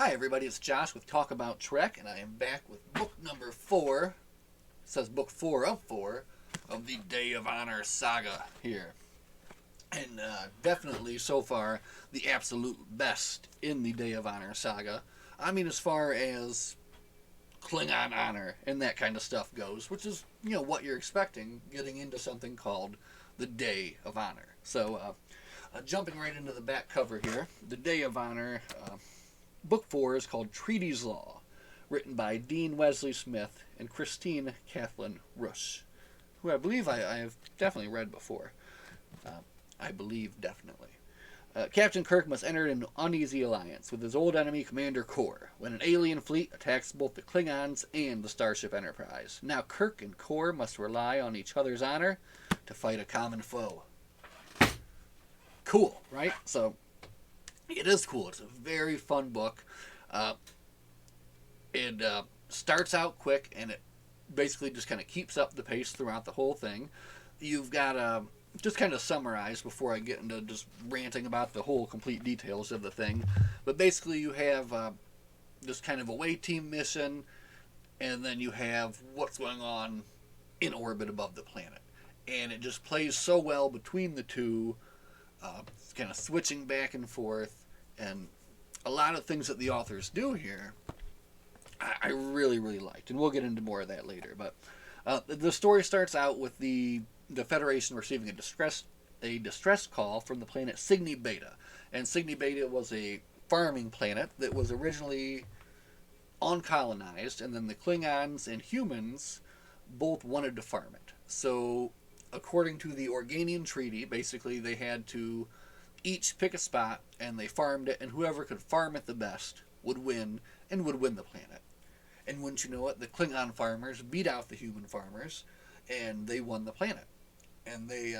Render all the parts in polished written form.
Hi everybody, it's Josh with Talk About Trek, and I am back with book number 4. It says book 4 of 4 of the Day of Honor saga here. And definitely, so far, the absolute best in the Day of Honor saga. I mean, as far as Klingon honor and that kind of stuff goes, which is, what you're expecting getting into something called the Day of Honor. So, jumping right into the back cover here, the Day of Honor... Book 4 is called Treaties Law, written by Dean Wesley Smith and Kristine Kathryn Rusch, who I believe I have definitely read before. I believe definitely. Captain Kirk must enter an uneasy alliance with his old enemy, Commander Kor, when an alien fleet attacks both the Klingons and the Starship Enterprise. Now Kirk and Kor must rely on each other's honor to fight a common foe. Cool, right? So... it is cool. It's a very fun book. It starts out quick, and it basically just kind of keeps up the pace throughout the whole thing. You've got just kind of summarize before I get into just ranting about the whole complete details of the thing. But basically, you have just kind of away team mission, and then you have what's going on in orbit above the planet. And it just plays so well between the two. It's kind of switching back and forth, and a lot of things that the authors do here I really, really liked, and we'll get into more of that later. But the story starts out with the Federation receiving a distress call from the planet Cygni Beta, and Cygni Beta was a farming planet that was originally uncolonized, and then the Klingons and humans both wanted to farm it. So according to the Organian Treaty, basically they had to each pick a spot, and they farmed it, and whoever could farm it the best would win, and would win the planet. And wouldn't you know it, the Klingon farmers beat out the human farmers, and they won the planet. And they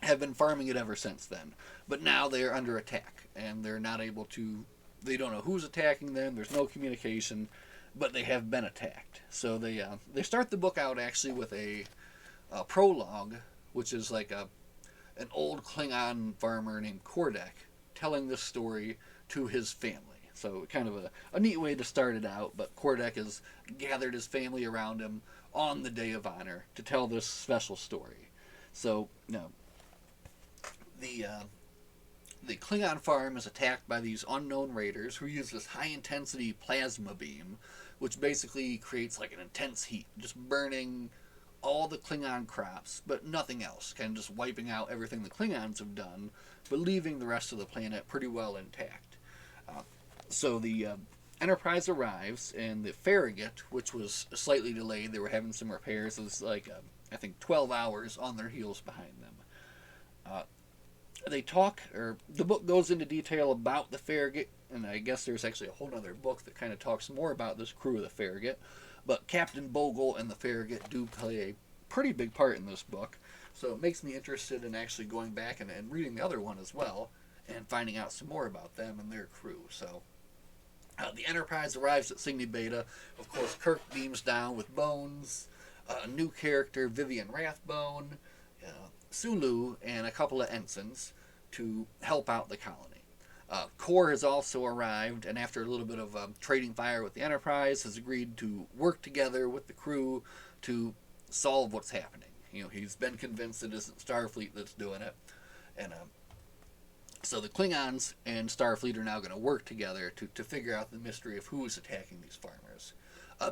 have been farming it ever since then. But now they are under attack, and they're not able to... they don't know who's attacking them, there's no communication, but they have been attacked. So they start the book out actually with a prologue, which is like an old Klingon farmer named Kordek telling this story to his family. So kind of a neat way to start it out, but Kordek has gathered his family around him on the Day of Honor to tell this special story. So, the Klingon farm is attacked by these unknown raiders who use this high-intensity plasma beam, which basically creates like an intense heat, just burning all the Klingon crops, but nothing else, kind of just wiping out everything the Klingons have done, but leaving the rest of the planet pretty well intact. So the Enterprise arrives, and the Farragut, which was slightly delayed, they were having some repairs, it was like, I think 12 hours on their heels behind them. They talk, or the book goes into detail about the Farragut, and I guess there's actually a whole other book that kind of talks more about this crew of the Farragut. But Captain Bogle and the Farragut do play a pretty big part in this book, so it makes me interested in actually going back and reading the other one as well, and finding out some more about them and their crew. So the Enterprise arrives at Cygni Beta. Of course, Kirk beams down with Bones, a new character, Vivian Rathbone, Sulu, and a couple of ensigns to help out the colony. Kor has also arrived, and after a little bit of trading fire with the Enterprise, has agreed to work together with the crew to solve what's happening. He's been convinced it isn't Starfleet that's doing it, and so the Klingons and Starfleet are now going to work together to figure out the mystery of who is attacking these farmers.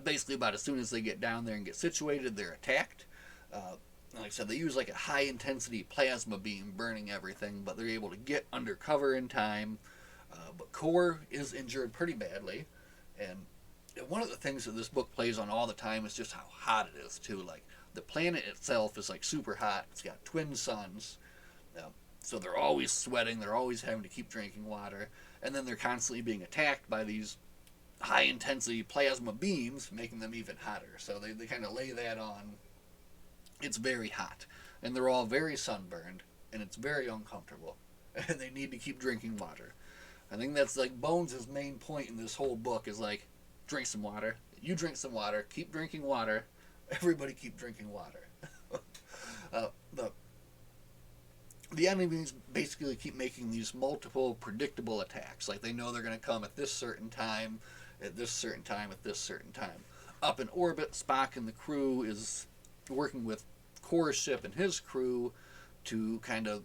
Basically, about as soon as they get down there and get situated, they're attacked. Like I said, they use like a high-intensity plasma beam burning everything, but they're able to get under cover in time. But Kor is injured pretty badly, and one of the things that this book plays on all the time is just how hot it is, too. Like, the planet itself is like super hot. It's got twin suns, so they're always sweating, they're always having to keep drinking water, and then they're constantly being attacked by these high-intensity plasma beams, making them even hotter. So they kind of lay that on. It's very hot, and they're all very sunburned, and it's very uncomfortable, and they need to keep drinking water. I think that's like Bones' main point in this whole book is like, drink some water, you drink some water, keep drinking water, everybody keep drinking water. the enemies basically keep making these multiple predictable attacks. Like they know they're going to come at this certain time, at this certain time, at this certain time. Up in orbit, Spock and the crew is working with Kor's ship and his crew to kind of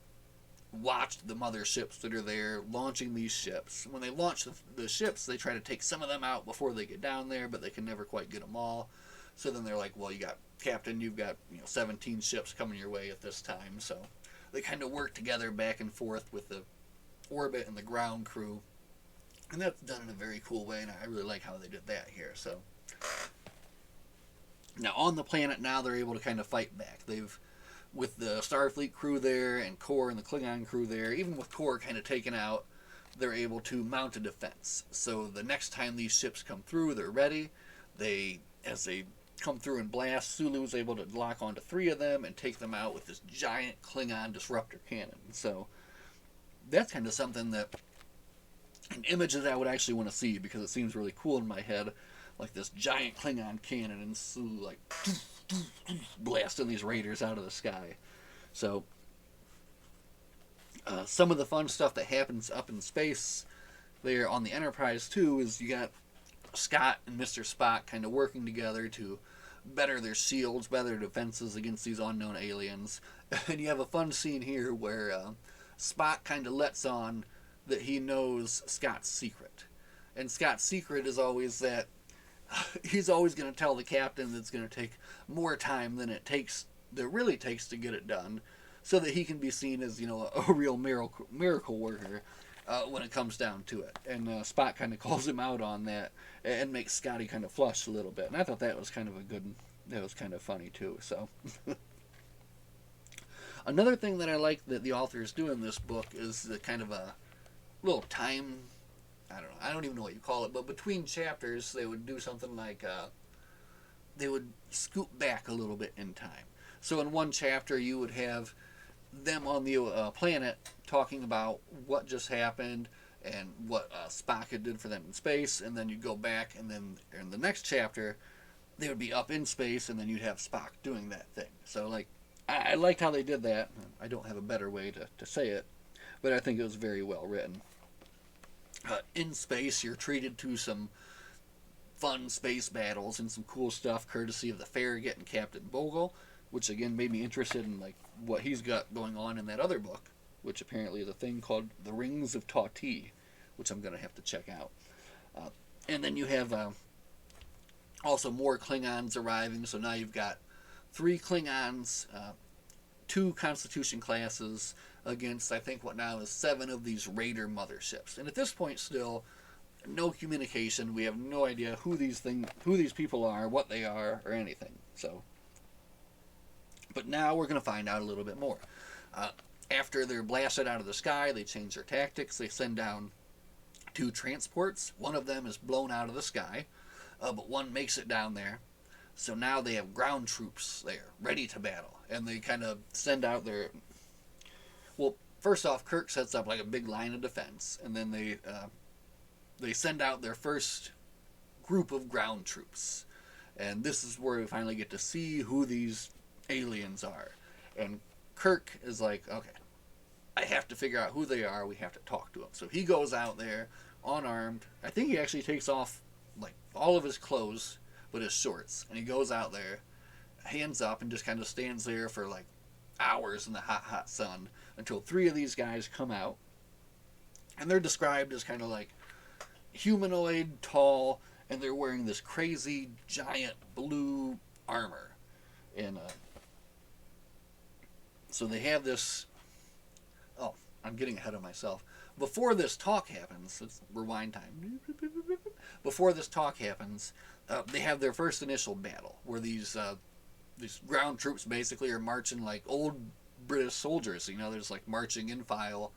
watch the motherships that are there launching these ships. When they launch the ships, they try to take some of them out before they get down there, but they can never quite get them all. So then they're like, well, you got Captain, you've got 17 ships coming your way at this time. So they kind of work together back and forth with the orbit and the ground crew, and that's done in a very cool way. And I really like how they did that here. So now on the planet, now they're able to kind of fight back. They've with the Starfleet crew there and Kor and the Klingon crew there, even with Kor kind of taken out, they're able to mount a defense. So the next time these ships come through, they're ready. As they come through and blast, Sulu's able to lock onto 3 of them and take them out with this giant Klingon disruptor cannon. So that's kind of something that an image that I would actually want to see, because it seems really cool in my head, like this giant Klingon cannon and Sulu like blasting these raiders out of the sky. So some of the fun stuff that happens up in space there on the Enterprise too is you got Scott and Mr. Spock kind of working together to better their shields, better their defenses against these unknown aliens. And you have a fun scene here where Spock kind of lets on that he knows Scott's secret. And Scott's secret is always that he's always going to tell the captain that it's going to take more time than it really takes to get it done, so that he can be seen as a real miracle worker when it comes down to it. And Spock kind of calls him out on that and makes Scotty kind of flush a little bit. And I thought that was kind of funny too. So another thing that I like that the authors do in this book is the kind of a little time. I don't even know what you call it, but between chapters they would do something like they would scoot back a little bit in time. So in one chapter you would have them on the planet talking about what just happened and what Spock had did for them in space, and then you'd go back, and then in the next chapter they would be up in space, and then you'd have Spock doing that thing. So like I liked how they did that. I don't have a better way to say it, but I think it was very well written. In space, you're treated to some fun space battles and some cool stuff, courtesy of the Farragut and Captain Bogle, which again made me interested in like what he's got going on in that other book, which apparently is a thing called The Rings of Tauti, which I'm going to have to check out. And then you have also more Klingons arriving, so now you've got 3 Klingons, 2 Constitution classes, against I think what now is 7 of these Raider motherships. And at this point still, no communication. We have no idea who these people are, what they are, or anything. So, but now we're going to find out a little bit more. After they're blasted out of the sky, they change their tactics. They send down 2 transports. One of them is blown out of the sky, but one makes it down there. So now they have ground troops there, ready to battle. And they kind of send out their... Well, first off, Kirk sets up like a big line of defense, and then they send out their first group of ground troops. And this is where we finally get to see who these aliens are. And Kirk is like, okay, I have to figure out who they are. We have to talk to them. So he goes out there unarmed. I think he actually takes off like all of his clothes but his shorts. And he goes out there, hands up, and just kind of stands there for like hours in the hot, hot sun until 3 of these guys come out. And they're described as kind of like humanoid, tall, and they're wearing this crazy, giant blue armor. And so they have this... Oh, I'm getting ahead of myself. Before this talk happens, it's rewind time. Before this talk happens, they have their first initial battle, where these ground troops basically are marching like old British soldiers. They're just like marching in file,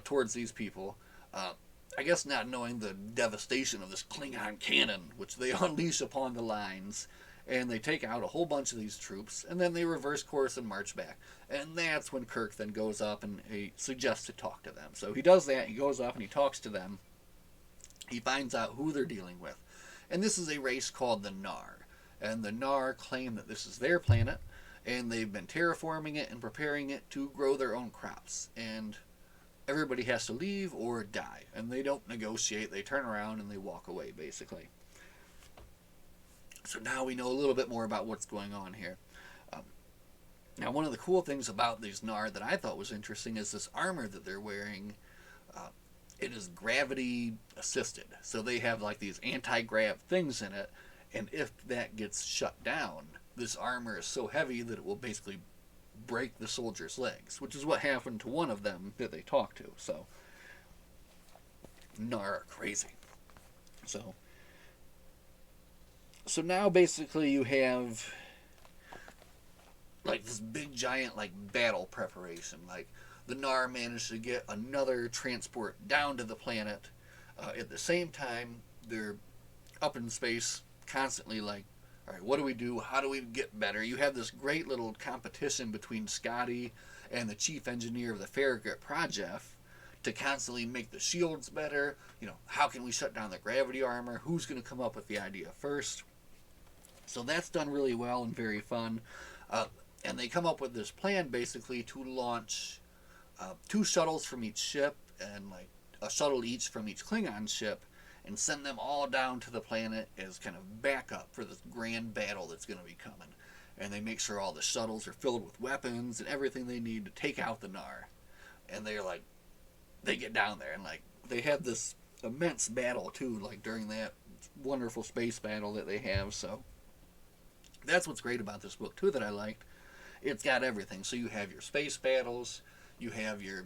towards these people. I guess not knowing the devastation of this Klingon cannon, which they unleash upon the lines, and they take out a whole bunch of these troops, and then they reverse course and march back. And that's when Kirk then goes up and he suggests to talk to them. So he does that, he goes up and he talks to them. He finds out who they're dealing with. And this is a race called the Nar. And the Nar claim that this is their planet, and they've been terraforming it and preparing it to grow their own crops. And everybody has to leave or die, and they don't negotiate. They turn around and they walk away, basically. So now we know a little bit more about what's going on here. Um, Now, one of the cool things about these Nar that I thought was interesting is this armor that they're wearing. Uh, it is gravity assisted, so they have like these anti-grav things in it, and if that gets shut down, this armor is so heavy that it will basically break the soldier's legs, which is what happened to one of them that they talked to. So Nar are crazy. So now basically you have like this big giant like battle preparation. Like the Nar managed to get another transport down to the planet. At the same time, they're up in space constantly like, all right, what do we do? How do we get better? You have this great little competition between Scotty and the chief engineer of the Farragut Project to constantly make the shields better. You know, how can we shut down the gravity armor? Who's going to come up with the idea first? So that's done really well and very fun. And they come up with this plan basically to launch 2 shuttles from each ship and like a shuttle each from each Klingon ship and send them all down to the planet as kind of backup for this grand battle that's going to be coming. And they make sure all the shuttles are filled with weapons and everything they need to take out the Nar. And they're like, they get down there and like they have this immense battle too, like during that wonderful space battle that they have. So that's what's great about this book too that I liked. It's got everything. So you have your space battles, you have your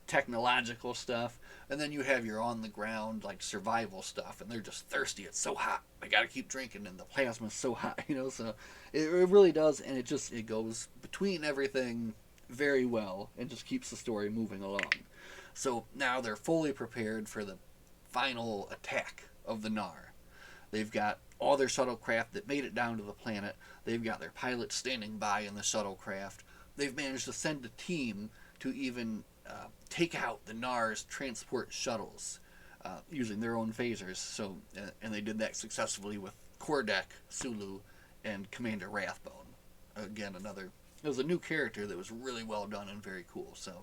technological stuff, and then you have your on the ground like survival stuff, and they're just thirsty. It's so hot, they gotta keep drinking, and the plasma's so hot, you know. So it really does, and it goes between everything very well and just keeps the story moving along. So now they're fully prepared for the final attack of the Nar. They've got all their shuttlecraft that made it down to the planet. They've got their pilots standing by in the shuttlecraft. They've managed to send a team to even take out the Nar's transport shuttles using their own phasers. So, and they did that successfully with Kordek, Sulu, and Commander Rathbone. Again, it was a new character that was really well done and very cool. So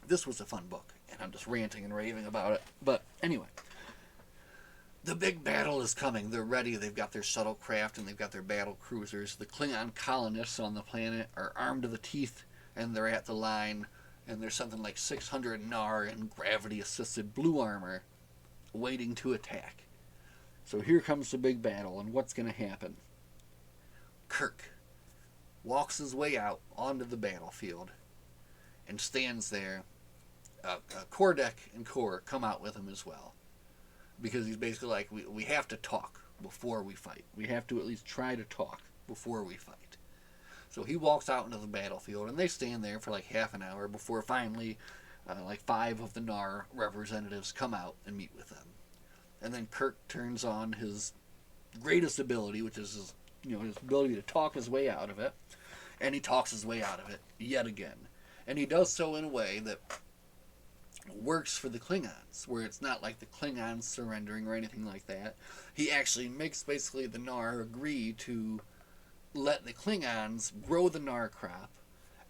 this was a fun book, and I'm just ranting and raving about it. But anyway, the big battle is coming. They're ready. They've got their shuttlecraft and they've got their battle cruisers. The Klingon colonists on the planet are armed to the teeth, and they're at the line, and there's something like 600 Nar in gravity-assisted blue armor waiting to attack. So here comes the big battle, and what's going to happen? Kirk walks his way out onto the battlefield and stands there. Kordek and Kor come out with him as well, because he's basically like, we have to talk before we fight. We have to at least try to talk before we fight. So he walks out into the battlefield, and they stand there for like half an hour before finally like 5 of the Nar representatives come out and meet with them. And then Kirk turns on his greatest ability, which is his ability to talk his way out of it. And he talks his way out of it yet again. And he does so in a way that works for the Klingons, where it's not like the Klingons surrendering or anything like that. He actually makes basically the Nar agree to let the Klingons grow the Nar crop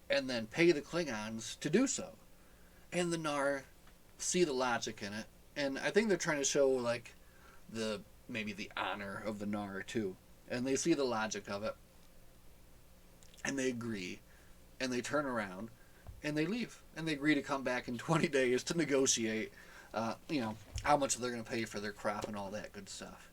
and then pay the Klingons to do so. And the Nar see the logic in it, and I think they're trying to show like maybe the honor of the Nar too. And they see the logic of it, and they agree, and they turn around and they leave, and they agree to come back in 20 days to negotiate how much they're going to pay for their crop and all that good stuff.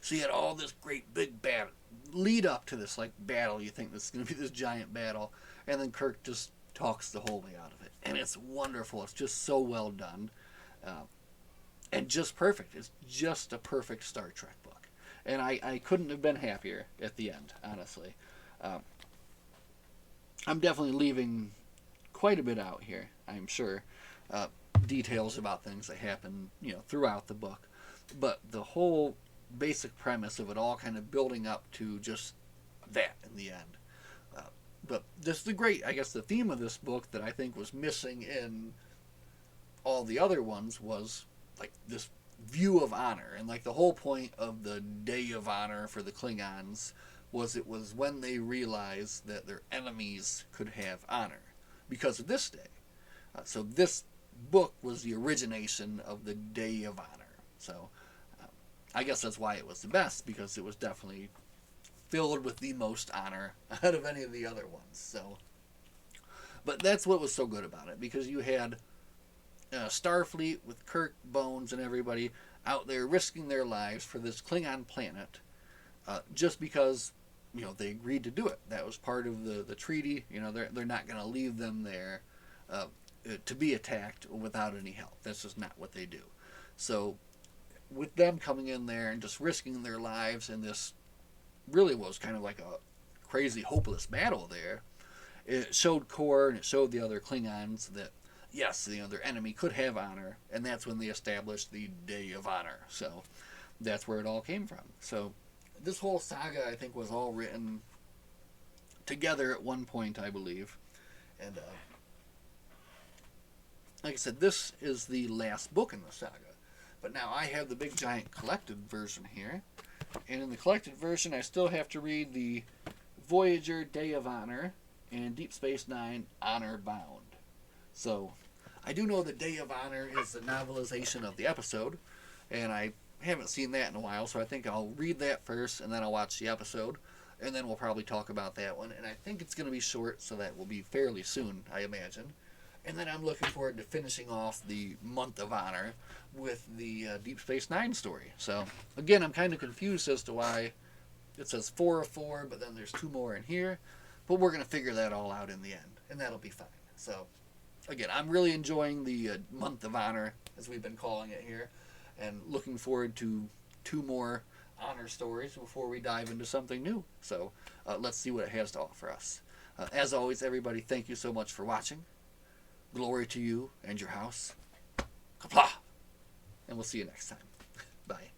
So you had all this great big battle lead up to this like battle. You think this is going to be this giant battle, and then Kirk just talks the whole way out of it, and it's wonderful. It's just so well done, and just perfect. It's just a perfect Star Trek book, and I couldn't have been happier at the end, honestly. I'm definitely leaving quite a bit out here, I'm sure. Details about things that happen, throughout the book, but the whole basic premise of it all kind of building up to just that in the end. But this is the theme of this book that I think was missing in all the other ones was like this view of honor, and like the whole point of the Day of Honor for the Klingons it was when they realized that their enemies could have honor because of this day. So this book was the origination of the Day of Honor. So I guess that's why it was the best, because it was definitely filled with the most honor out of any of the other ones. So, but that's what was so good about it, because you had Starfleet with Kirk, Bones, and everybody out there risking their lives for this Klingon planet, just because they agreed to do it. That was part of the treaty. They're not going to leave them there to be attacked without any help. That's just not what they do. So with them coming in there and just risking their lives in this really was kind of like a crazy, hopeless battle there, it showed Core and it showed the other Klingons that, yes, their enemy could have honor, and that's when they established the Day of Honor. So that's where it all came from. So this whole saga, I think, was all written together at one point, I believe. And like I said, this is the last book in the saga. But now I have the big giant collected version here. And in the collected version, I still have to read the Voyager Day of Honor and Deep Space Nine Honor Bound. So I do know the Day of Honor is the novelization of the episode, and I haven't seen that in a while, so I think I'll read that first, and then I'll watch the episode, and then we'll probably talk about that one. And I think it's going to be short, so that will be fairly soon, I imagine. And then I'm looking forward to finishing off the Month of Honor with the Deep Space Nine story. So, again, I'm kind of confused as to why it says 4 of 4, but then there's 2 more in here. But we're going to figure that all out in the end, and that'll be fine. So, again, I'm really enjoying the Month of Honor, as we've been calling it here, and looking forward to 2 more honor stories before we dive into something new. So, let's see what it has to offer us. As always, everybody, thank you so much for watching. Glory to you and your house. Kapla! And we'll see you next time. Bye.